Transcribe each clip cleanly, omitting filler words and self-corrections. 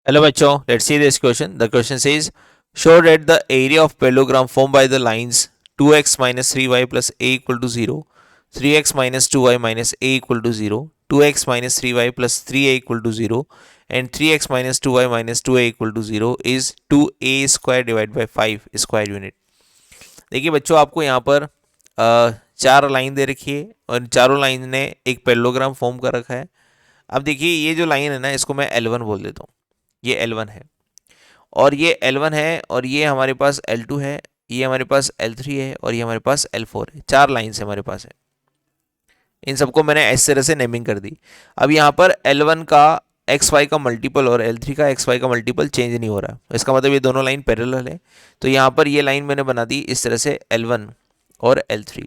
Hello बच्चों, let's see this question. The question says, show that the area of parallelogram formed by the lines 2x minus 3y plus a equal to 0, 3x minus 2y minus a equal to 0, 2x minus 3y plus 3a equal to 0, and 3x minus 2y minus 2a equal to 0 is 2a square divided by 5 square unit. देखिए बच्चों, आपको यहाँ पर चार line दे रखी है और चारों लाइन ने एक पैरेललोग्राम फॉर्म कर रखा है। अब देखिए, ये जो लाइन है ना, इसको मैं L1 बोल देता हूँ। ये L1 है और ये L1 है और ये हमारे पास L2 है, ये हमारे पास L3 है और ये हमारे पास L4 है। चार लाइन्स हमारे पास है। इन सबको मैंने इस तरह से नेमिंग कर दी। अब यहाँ पर L1 का एक्स वाई का मल्टीपल और L3 का एक्स वाई का मल्टीपल चेंज नहीं हो रहा, इसका मतलब ये दोनों लाइन पैरेलल है। तो यहाँ पर ये लाइन मैंने बना दी इस तरह से L1 और L3,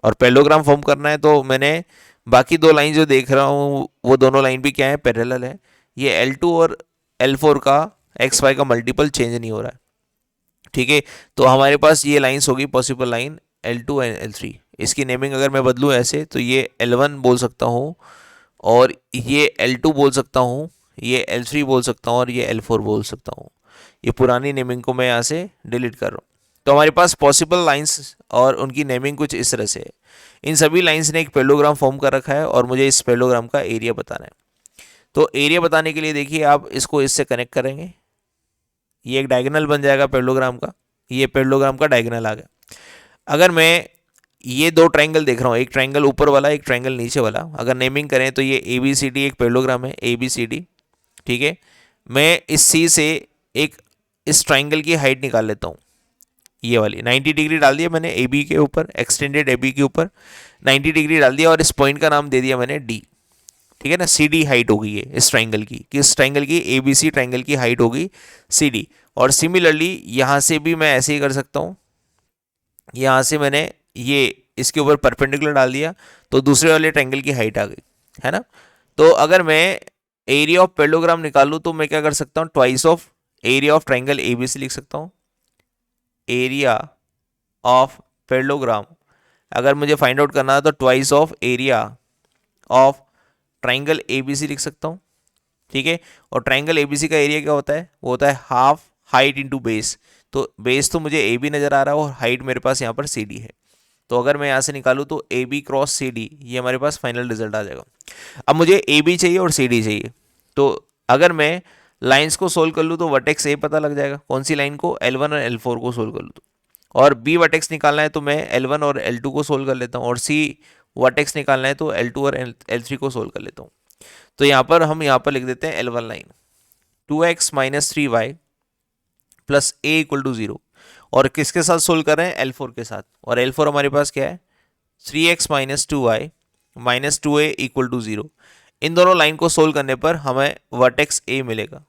और पैरेललोग्राम फॉर्म करना है तो मैंने बाकी दो लाइन जो देख रहा हूँ वो दोनों लाइन भी क्या है, पैरेलल है। ये L2 और L4 का एक्स वाई का मल्टीपल चेंज नहीं हो रहा है, ठीक है। तो हमारे पास ये लाइंस होगी possible line L2 and L3। इसकी नेमिंग अगर मैं बदलूँ ऐसे तो ये L1 बोल सकता हूँ और ये L2 बोल सकता हूँ, ये L3 बोल सकता हूँ और ये L4 बोल सकता हूँ। ये पुरानी नेमिंग को मैं यहाँ से डिलीट कर रहा हूँ। तो हमारे पास पॉसिबल लाइंस और उनकी नेमिंग कुछ इस तरह से है। इन सभी लाइंस ने एक पैरेललोग्राम फॉर्म कर रखा है और मुझे इस पैरेललोग्राम का एरिया बताना है। तो एरिया बताने के लिए देखिए, आप इसको इससे कनेक्ट करेंगे, ये एक डायगोनल बन जाएगा पैरेललोग्राम का। ये पैरेललोग्राम का डायगोनल आ गया। अगर मैं ये दो ट्रायंगल देख रहा हूँ, एक ट्रायंगल ऊपर वाला, एक ट्रायंगल नीचे वाला, अगर नेमिंग करें तो ये ABCD एक पैरेललोग्राम है, ABCD, ठीक है। मैं इस C से एक इस ट्रायंगल की हाइट निकाल लेता हूँ, ये वाली 90 डिग्री डाल दिया मैंने AB के ऊपर, एक्सटेंडेड AB के ऊपर 90 डिग्री डाल दिया और इस पॉइंट का नाम दे दिया मैंने D, ठीक है ना। CD हाइट हो गई है इस ट्राइंगल की, कि इस ट्राइंगल की ABC ट्राइंगल की हाइट होगी CD। और सिमिलरली यहाँ से भी मैं ऐसे ही कर सकता हूँ, यहाँ से मैंने ये इसके ऊपर परपेंडिकुलर डाल दिया तो दूसरे वाले ट्राइंगल की हाइट आ गई, है ना। तो अगर मैं एरिया ऑफ पैरेललोग्राम निकालूँ तो मैं क्या कर सकता हूँ, twice of area of triangle ABC लिख सकता हूँ। एरिया ऑफ पैरेललोग्राम अगर मुझे फाइंड आउट करना है तो twice of area of triangle ABC लिख सकता हूँ, ठीक है। और ट्राइंगल ABC का एरिया क्या होता है, वो होता है हाफ हाइट इंटू बेस। तो बेस तो मुझे AB नज़र आ रहा है और हाइट मेरे पास यहाँ पर CD है। तो अगर मैं यहाँ से निकालूँ तो AB क्रॉस CD, ये हमारे पास फाइनल रिजल्ट आ जाएगा। अब मुझे AB चाहिए और CD चाहिए, तो अगर मैं लाइंस को सोल्व कर लूँ तो वर्टेक्स A पता लग जाएगा, कौन सी लाइन को, L1 और L4 को सोल्व कर लूँ तो। और B वर्टेक्स निकालना है तो मैं L1 और L2 को सोल्व कर लेता हूँ, और C वर्टेक्स निकालना है तो L2 और L3 को सोल्व कर लेता हूँ। तो यहाँ पर हम यहाँ पर लिख देते हैं L1 line 2x minus 3y plus a equal to 0, और किसके साथ सोल्व कर रहे हैं, L4 के साथ। और L4 हमारे पास क्या है, 3x minus 2y minus 2a equal to 0। इन दोनों लाइन को सोल्व करने पर हमें वर्टेक्स A मिलेगा,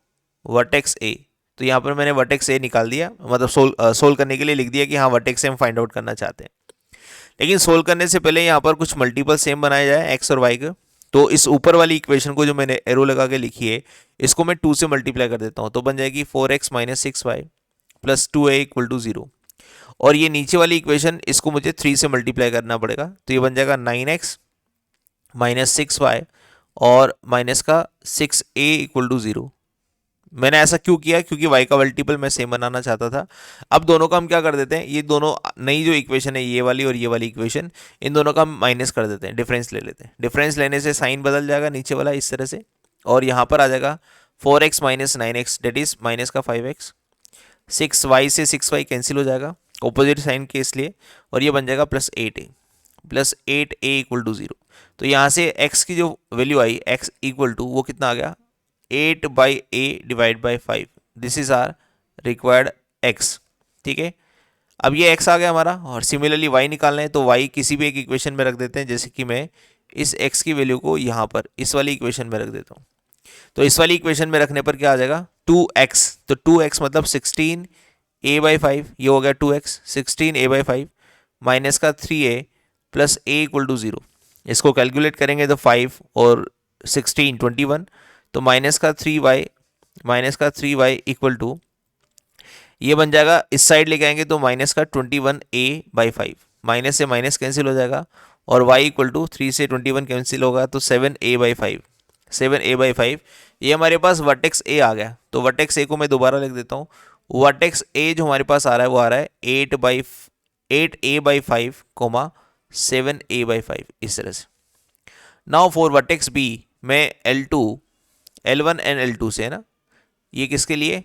वर्टेक्स A। तो यहाँ पर मैंने वर्टेक्स A निकाल दिया, मतलब सोल्व करने के लिए लिख दिया कि हाँ वर्टेक्स हम फाइंड आउट करना चाहते हैं। लेकिन सोल्व करने से पहले यहाँ पर कुछ मल्टीपल सेम बनाया जाए x और y का। तो इस ऊपर वाली इक्वेशन को जो मैंने एरो लगा के लिखी है, इसको मैं 2 से मल्टीप्लाई कर देता हूँ, तो बन जाएगी 4x minus 6y plus 2a equal to 0। और ये नीचे वाली इक्वेशन, इसको मुझे 3 से मल्टीप्लाई करना पड़ेगा, तो ये बन जाएगा 9x माइनस 6y और माइनस का 6a इक्वल टू 0। मैंने ऐसा क्यों किया, क्योंकि y का मल्टीपल मैं सेम बनाना चाहता था। अब दोनों का हम क्या कर देते हैं, ये दोनों नई जो इक्वेशन है, ये वाली और ये वाली इक्वेशन, इन दोनों का हम माइनस कर देते हैं, डिफरेंस ले लेते हैं। डिफरेंस लेने से साइन बदल जाएगा नीचे वाला इस तरह से, और यहाँ पर आ जाएगा 4x minus 9x date is minus का 5x, 6y से 6y कैंसिल हो जाएगा ऑपोजिट साइन के इसलिए, और ये बन जाएगा प्लस 8a इक्वल टू 0। तो यहाँ से x की जो वैल्यू आई, x इक्वल टू वो कितना आ गया, 8/a divide by 5। This is our required x, ठीक है। अब ये x आ गया हमारा, और सिमिलरली y निकालना है तो y किसी भी एक इक्वेशन में रख देते हैं, जैसे कि मैं इस x की वैल्यू को यहाँ पर इस वाली इक्वेशन में रख देता हूँ। तो इस वाली इक्वेशन में रखने पर क्या आ जाएगा, 2x। तो 2x मतलब 16a/5, ये हो गया 2x, 16a/5 माइनस का 3a plus a equal to 0। इसको कैलकुलेट करेंगे तो 5 और 16 21, तो माइनस का 3y इक्वल टू, ये बन जाएगा, इस साइड लेके आएंगे तो माइनस का 21a/5, माइनस से माइनस कैंसिल हो जाएगा, और y इक्वल टू 3 से 21 कैंसिल होगा तो 7a/5, 7a/5। ये हमारे पास वर्टेक्स ए आ गया, तो वर्टेक्स ए को मैं दोबारा लिख देता हूँ। वर्टेक्स ए जो हमारे पास आ रहा है वो आ रहा है 8a/5 कोमा 7a/5, इस तरह से। नाउ फॉर वर्टेक्स बी में L2 L1 एंड L2 से है ना, ये किसके लिए,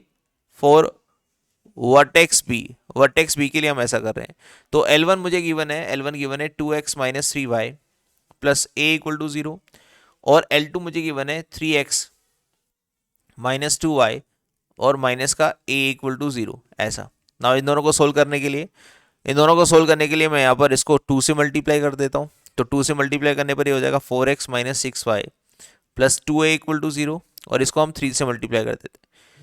फॉर वर्टेक्स बी के लिए हम ऐसा कर रहे हैं। तो L1 मुझे गिवन है, L1 गिवन है 2x minus 3y plus a equal to 0, और L2 मुझे गिवन है 3x माइनस 2y और माइनस का a इक्वल टू 0, ऐसा। ना इन दोनों को सोल्व करने के लिए, मैं यहाँ पर इसको 2 से मल्टीप्लाई कर देता हूँ। तो 2 से मल्टीप्लाई करने पर ये हो जाएगा 4x minus 6y plus 2a equal to 0, और इसको हम 3 से मल्टीप्लाई कर देते हैं।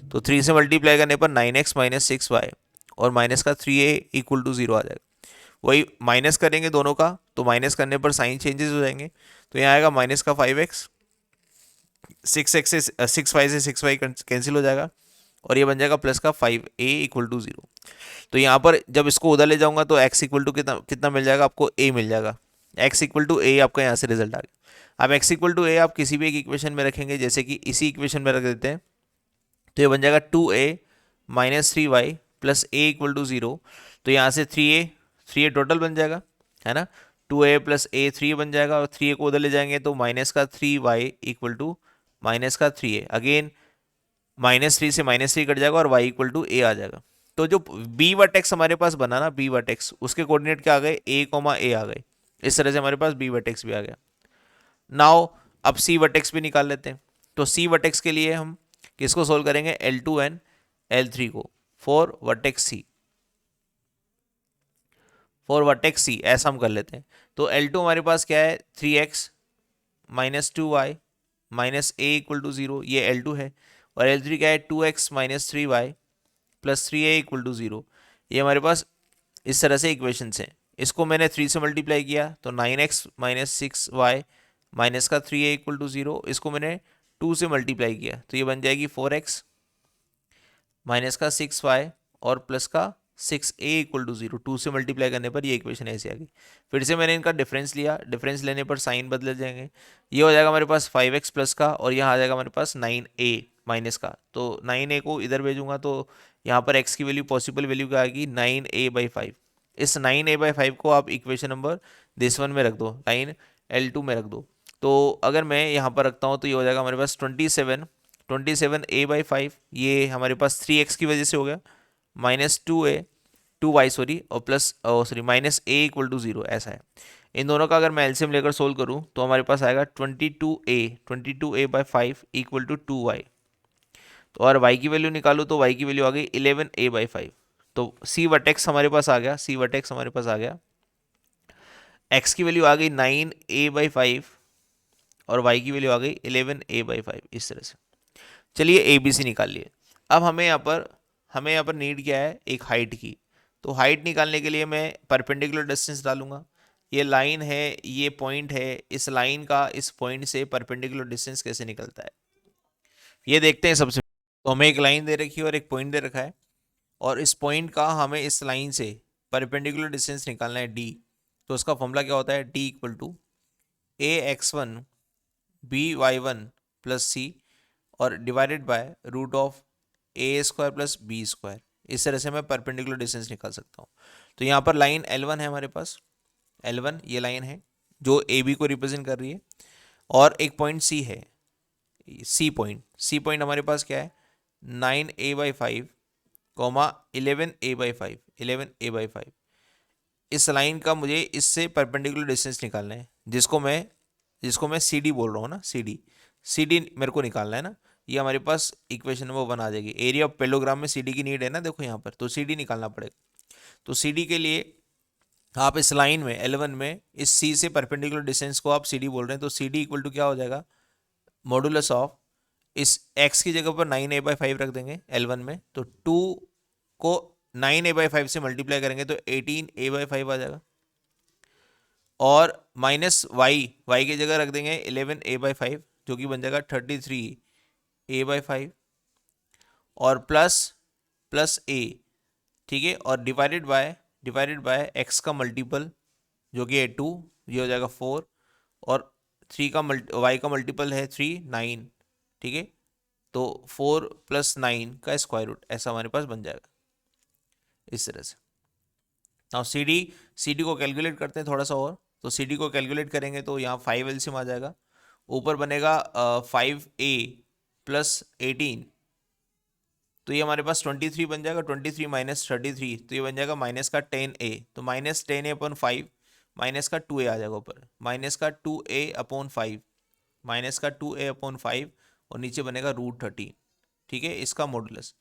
तो 3 से मल्टीप्लाई करने पर 9x माइनस 6y और माइनस का 3a इक्वल टू 0 आ जाएगा। वही माइनस करेंगे दोनों का, तो माइनस करने पर साइन चेंजेस हो जाएंगे। तो यहाँ आएगा माइनस का 5x, 6x से 6y से 6y कैंसिल हो जाएगा, और ये बन जाएगा प्लस का 5a इक्वल टू 0। तो यहाँ पर जब इसको उधर ले जाऊंगा तो x इक्वल टू कितना कितना मिल जाएगा आपको, a मिल जाएगा। x इक्वल टू a आपका यहाँ से रिजल्ट आ गया। अब x इक्वल टू a आप किसी भी एक इक्वेशन में रखेंगे, जैसे कि इसी इक्वेशन में रख देते हैं, तो ये बन जाएगा 2a minus 3y plus a equal to 0। तो यहाँ से 3a टोटल बन जाएगा, है ना। 2a प्लस a 3 बन जाएगा, और 3a को उधर ले जाएंगे तो माइनस का 3y इक्वल टू माइनस का 3a, अगेन -3 से -3 कट जाएगा और y इक्वल टू a आ जाएगा। तो जो बी वर्टेक्स हमारे पास बना ना, बी वर्टेक्स, उसके कोऑर्डिनेट क्या आ गए, a, आ गए। इस तरह से हमारे पास बी वर्टेक्स भी आ गया। नाउ अब सी वर्टेक्स भी निकाल लेते हैं। तो सी वर्टेक्स के लिए हम किसको सोल्व करेंगे, L2 एंड L3 को, फॉर वर्टेक्स सी ऐसा हम कर लेते हैं। तो L2 हमारे पास क्या है, 3x minus 2y minus a equal to 0, ये L2 है। और L3 क्या है, 2x minus 3y plus 3a equal to 0। ये हमारे पास इस तरह से इक्वेशंस हैं। इसको मैंने 3 से मल्टीप्लाई किया तो 9x माइनस 6y माइनस का 3a इक्वल टू 0। इसको मैंने 2 से मल्टीप्लाई किया तो ये बन जाएगी 4x माइनस का 6y और प्लस का 6a इक्वल टू 0। 2 से मल्टीप्लाई करने पर ये इक्वेशन ऐसे आ गई। फिर से मैंने इनका डिफरेंस लिया, डिफरेंस लेने पर साइन बदल जाएंगे। ये हो जाएगा हमारे पास 5x प्लस का, और यहाँ आ जाएगा हमारे पास 9a माइनस का। तो 9a को इधर भेजूंगा तो यहाँ पर x की वैल्यू, पॉसिबल वैल्यू क्या आएगी, 9a/5। इस 9a/5 को आप इक्वेशन नंबर दिस वन में रख दो, लाइन L2 में रख दो। तो अगर मैं यहाँ पर रखता हूँ तो ये हो जाएगा हमारे पास 27a/5, ये हमारे पास 3x की वजह से हो गया, -2y सॉरी, और plus sorry minus a equal to 0, ऐसा है। इन दोनों का अगर मैं एलसीएम लेकर सोल्व करूँ तो हमारे पास आएगा 22a/5 इक्वल टू 2y। तो और y की वैल्यू निकालूँ तो y की वैल्यू आ गई 11a/5। तो सी वर्टेक्स हमारे पास आ गया, x की वैल्यू आ गई 9a/5 और y की वैल्यू आ गई 11a/5, इस तरह से। चलिए ए बी सी निकाल लिए। अब हमें यहाँ पर नीड क्या है, एक हाइट की। तो हाइट निकालने के लिए मैं परपेंडिकुलर डिस्टेंस डालूंगा। ये लाइन है, ये पॉइंट है, इस लाइन का इस पॉइंट से परपेंडिकुलर डिस्टेंस कैसे निकलता है ये देखते हैं। सबसे तो हमें एक लाइन दे रखी है और एक पॉइंट दे रखा है, और इस पॉइंट का हमें इस लाइन से परपेंडिकुलर डिस्टेंस निकालना है d। तो उसका फॉर्मूला क्या होता है, d equal to ax1 by1 plus C और divided by root of a² plus b²। इस तरह से मैं परपेंडिकुलर डिस्टेंस निकाल सकता हूँ। तो यहाँ पर लाइन L1 है हमारे पास, L1 ये लाइन है जो AB को रिप्रेजेंट कर रही है, और एक पॉइंट C है, सी पॉइंट हमारे पास क्या है, 9a/5 कॉमा 11a/5। इस लाइन का मुझे इससे परपेंडिकुलर डिस्टेंस निकालना है, जिसको मैं CD बोल रहा हूँ ना, CD मेरे को निकालना है ना। ये हमारे पास इक्वेशन नंबर 1 आ जाएगी। एरिया ऑफ पेलोग्राम में CD की नीड है ना, देखो यहाँ पर, तो CD निकालना पड़ेगा। तो CD के लिए आप इस लाइन में L1 में इस C से परपेंडिकुलर डिस्टेंस को आप CD बोल रहे हैं, तो CD इक्वल टू क्या हो जाएगा, मॉडुलस ऑफ इस x की जगह पर 9a/5 रख देंगे L1 में, तो 2 को 9a/5 से मल्टीप्लाई करेंगे तो 18a/5 आ जाएगा, और माइनस y की जगह रख देंगे 11a/5 जो कि बन जाएगा 33a/5, और प्लस a, ठीक है, और डिवाइडेड बाय x का मल्टीपल जो कि 2, ये हो जाएगा 4, और 3 का y का मल्टीपल है 3, 9, ठीक है। तो 4 + 9 का स्क्वायर रूट, ऐसा हमारे पास बन जाएगा इस तरह से। नाउ सी डी को कैलकुलेट करते हैं थोड़ा सा और। तो सी डी को कैलकुलेट करेंगे तो यहाँ 5 एलसीएम आ जाएगा, ऊपर बनेगा 5a + 18, तो ये हमारे पास 23 बन जाएगा। 23 - 33, तो ये बन जाएगा माइनस का 10a, तो -10a/5, माइनस का 2a आ जाएगा ऊपर, माइनस का 2a/5, माइनस का 2a/5, और नीचे बनेगा √13, ठीक है। इसका मॉडुलस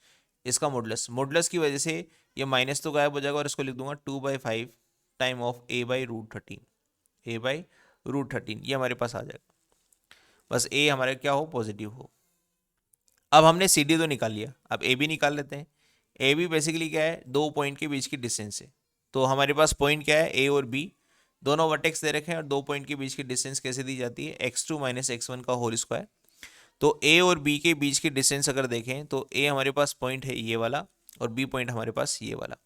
की वजह से ये माइनस तो गायब हो जाएगा, और इसको लिख दूंगा 2/5 टाइम ऑफ a/√13, a/√13, ये हमारे पास आ जाएगा। बस a हमारे क्या हो, पॉजिटिव हो। अब हमने सी डी तो निकाल लिया, अब ए बी निकाल लेते हैं। ए बी बेसिकली क्या है, 2 पॉइंट के बीच की डिस्टेंस है। तो हमारे पास पॉइंट क्या है, ए और बी, दोनों वर्टेक्स दे रखे हैं, और 2 पॉइंट के बीच की डिस्टेंस कैसे दी जाती है, x2 - x1 का होल स्क्वायर। तो ए और बी के बीच की डिस्टेंस अगर देखें तो ए हमारे पास पॉइंट है ये वाला, और बी पॉइंट हमारे पास ये वाला।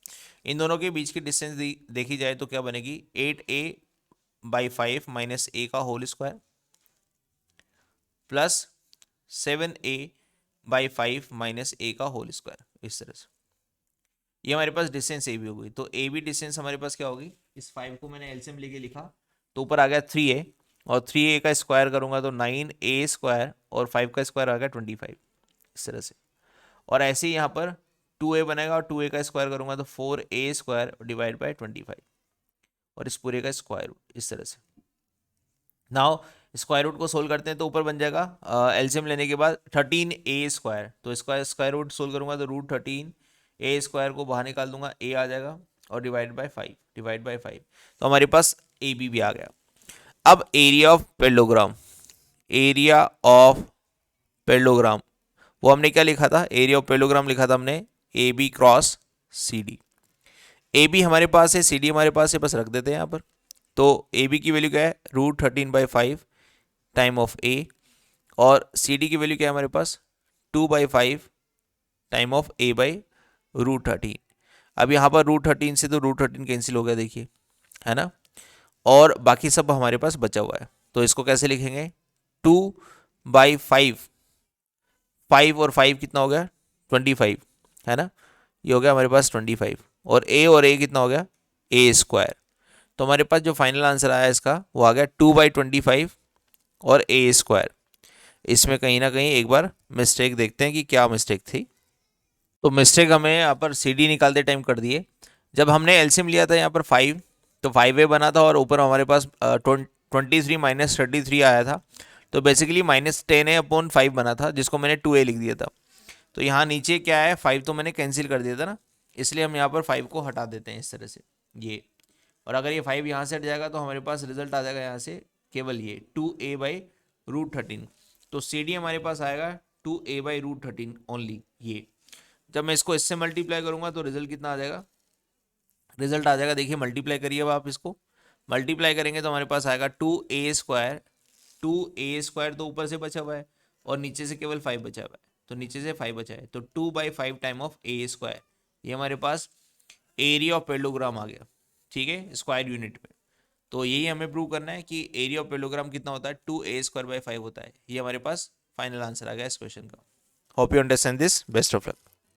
इन दोनों के बीच की डिस्टेंस देखी जाए तो क्या बनेगी, 8a/5 - a का whole square plus 7a/5 - a का होल स्क्वायर, इस तरह से। ये हमारे पास डिस्टेंस ए बी हो गई। तो ए बी डिस्टेंस हमारे पास क्या होगी, इस 5 को मैंने एलसीएम लेके लिखा, तो ऊपर आ गया 3a, और 3a का स्क्वायर करूंगा तो 9a², और 5 का स्क्वायर आ गया 25, इस तरह से। और ऐसे ही यहाँ पर 2a बनेगा, और 2a का स्क्वायर करूंगा तो 4a² डिवाइड बाई 25, और इस पूरे का स्क्वायर रूट, इस तरह से। नाउ स्क्वायर रूट को सोल्व करते हैं तो ऊपर बन जाएगा एलसीएम लेने के बाद 13a², तो इसका स्क्वायर रूट सोल्व करूंगा तो √13a² को बाहर निकाल दूंगा, a आ जाएगा, और डिवाइड बाय 5, तो हमारे पास ए बी भी आ गया। अब एरिया ऑफ पेलोग्राम, वो हमने क्या लिखा था, एरिया ऑफ पेलोग्राम लिखा था हमने a b cross c d. A b हमारे पास है, सी डी हमारे पास है, बस रख देते हैं यहाँ पर। तो ए बी की वैल्यू क्या है, √13/5 टाइम ऑफ ए, और सी डी की वैल्यू क्या है हमारे पास, 2/5 टाइम ऑफ a/√13। अब यहाँ पर √13 से तो √13 कैंसिल हो गया, देखिए, है ना। और बाकी सब हमारे पास बचा हुआ है, तो इसको कैसे लिखेंगे, 2/5, 5 और 5 कितना हो गया, 25, है ना। ये हो गया हमारे पास 25, और a कितना हो गया, a²। तो हमारे पास जो फाइनल आंसर आया इसका, वो आ गया 2/25 और a²। इसमें कहीं ना कहीं एक बार मिस्टेक देखते हैं कि क्या मिस्टेक थी। तो मिस्टेक हमें यहाँ पर सी डी निकालते टाइम कर दिए। जब हमने एलसीएम लिया था यहाँ पर 5, तो 5a बना था, और ऊपर हमारे पास 23 - 33 आया था, तो बेसिकली -10a/5 बना था, जिसको मैंने 2a लिख दिया था। तो यहाँ नीचे क्या है, 5 तो मैंने कैंसिल कर दिया था ना, इसलिए हम यहाँ पर 5 को हटा देते हैं इस तरह से, ये। और अगर ये 5 यहाँ से हट जाएगा तो हमारे पास रिजल्ट आ जाएगा यहाँ से केवल ये 2a/√13। तो सी डी हमारे पास आएगा 2a/√13 ओनली, ये। जब मैं इसको इससे मल्टीप्लाई करूंगा तो रिजल्ट कितना आ जाएगा, रिजल्ट आ जाएगा, देखिए मल्टीप्लाई करिए। अब आप इसको मल्टीप्लाई करेंगे तो हमारे पास आएगा 2a², 2a² तो ऊपर से बचा हुआ है, और नीचे से केवल 5 बचा हुआ है, तो नीचे से 5 बचा है, तो 2/5 टाइम ऑफ a², ये हमारे पास एरिया ऑफ पेलोग्राम आ गया, ठीक है, स्क्वायर यूनिट में। तो यही हमें प्रूव करना है कि एरिया ऑफ पेलोग्राम कितना होता है, 2a² / 5 होता है। ये हमारे पास फाइनल आंसर आ गया इस क्वेश्चन का। Hope you understand this, best of luck.